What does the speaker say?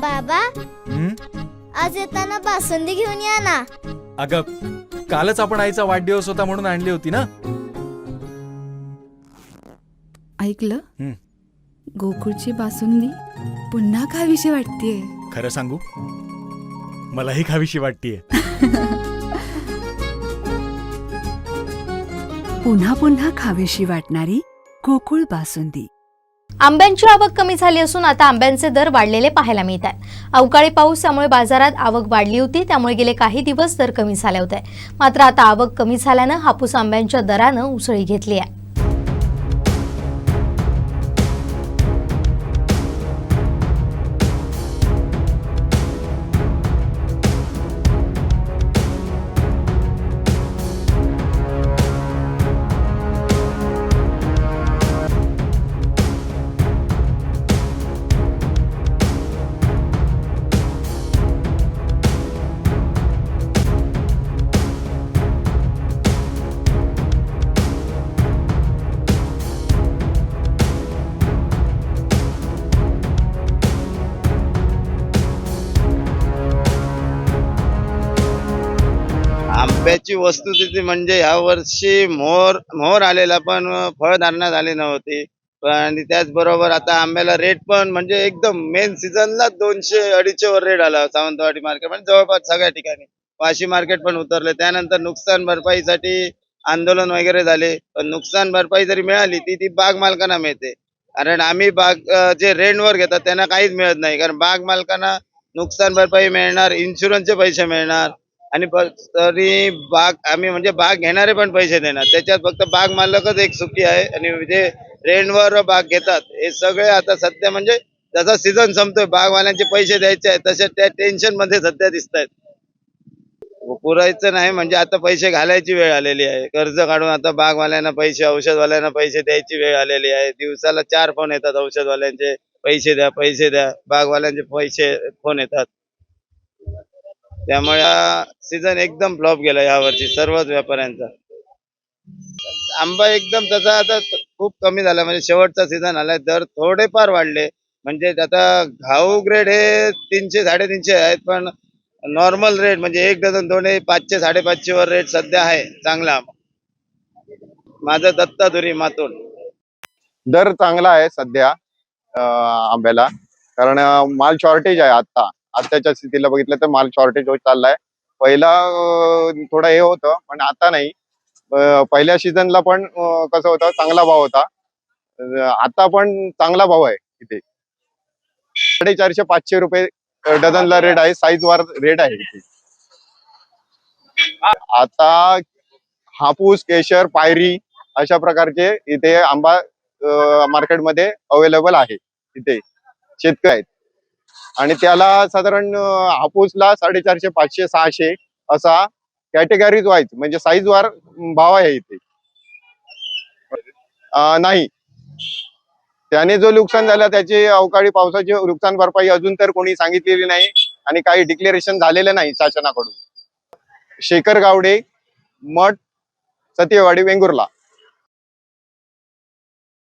बाबा, हम्म. आज येताना बासुंदी घेऊन या ना. अगं, कालच आपण आईचा वाढदिवस होता म्हणून आणली होती ना. ऐकलं? हं. गोकुळची बासुंदी पुन्हा खावीशी वाटतेय. खरं सांगू, मलाही खावीशी वाटतीये. पुन्हा पुन्हा खावीशी वाटणारी गोकुळ बासुंदी. आंब्यांची आवक कमी झाली असून आता आंब्यांचे दर वाढलेले पाहायला मिळत आहे. अवकाळी पाऊस यामुळे बाजारात आवक वाढली होती, त्यामुळे गेले काही दिवस दर कमी झाले होते. मात्र आता आवक कमी झाल्यानं हापूस आंब्यांच्या दरानं उसळी घेतली आहे. आंब्याची वस्तुस्थिती म्हणजे या वर्षी मोहर आलेला, पण फळधारणा झाली नव्हती. आणि त्याचबरोबर आता आंब्याला रेट पण म्हणजे एकदम मेन सीझनला 200-250 वर रेट आला. सावंतवाडी मार्केट म्हणजे जवळपास सगळ्या ठिकाणी. वाशी मार्केट पण उतरले. त्यानंतर नुकसान भरपाईसाठी आंदोलन वगैरे झाले, पण नुकसान भरपाई जरी मिळाली ती बाग मालकांना मिळते. कारण आम्ही बाग जे रेंटवर घेतात त्यांना काहीच मिळत नाही. कारण बाग मालकांना नुकसान भरपाई मिळणार, इन्शुरन्सचे पैसे मिळणार, आणि तरी बाग आम्ही म्हणजे बाग घेणारे पण पैसे देणार. त्याच्यात फक्त बाग मालकच एक सुखी आहे. आणि जे रेंटवर बाग घेतात हे सगळे आता सध्या म्हणजे जसा सीझन संपतोय, बागवाल्यांचे पैसे द्यायचे आहेत तसे त्या टेन्शन मध्ये सध्या दिसत आहेत. पुरायचं नाही म्हणजे आता पैसे घालायची वेळ आलेली आहे. कर्ज काढून आता बागवाल्यांना पैसे, औषधवाल्यांना पैसे द्यायची वेळ आलेली आहे. दिवसाला 4 फोन येतात औषधवाल्यांचे, पैसे द्या पैसे द्या. बागवाल्यांचे पैसे फोन येतात. त्यामुळे हा सीझन एकदम फ्लॉप गेला यावर्षी सर्वच व्यापाऱ्यांचा. आंबा एकदम तसा आता खूप कमी झाला, म्हणजे शेवटचा सीझन आलाय. दर थोडेफार वाढले, म्हणजे आता घाऊ ग्रेड हे 300-350 आहेत, पण नॉर्मल रेट म्हणजे 1 डझन 500-550 वर रेट सध्या आहे चांगला. माझं दत्ताधुरी मातोड. दर चांगला आहे सध्या आंब्याला, कारण माल शॉर्टेज आहे. आताच्या स्थितीला बघितलं तर माल शॉर्टेज होत चाललाय. पहिला थोडं हे होतं, पण आता नाही. पहिल्या सीझनला पण कसं होतं, चांगला भाव होता. आता पण चांगला भाव आहे इथे. 450-500 रुपये डझनला रेट आहे. साईज वर रेट आहे इथे. आता हापूस, केशर, पायरी अशा प्रकारचे इथे आंबा मार्केटमध्ये अवेलेबल आहे. इथे शेतकरी आहेत, आणि त्याला साधारण हापूसला 450, 500, 600 असा कॅटेगरीज वाईज म्हणजे साईज वर भाव आहे इथे. नाही, त्याने जो नुकसान झाला त्याची अवकाळी पावसाची नुकसान भरपाई अजून तर कोणी सांगितलेली नाही, आणि काही डिक्लेरेशन झालेलं नाही शासनाकडून. शेखर गावडे, मठ, सत्यवाडी, वेंगुर्ला.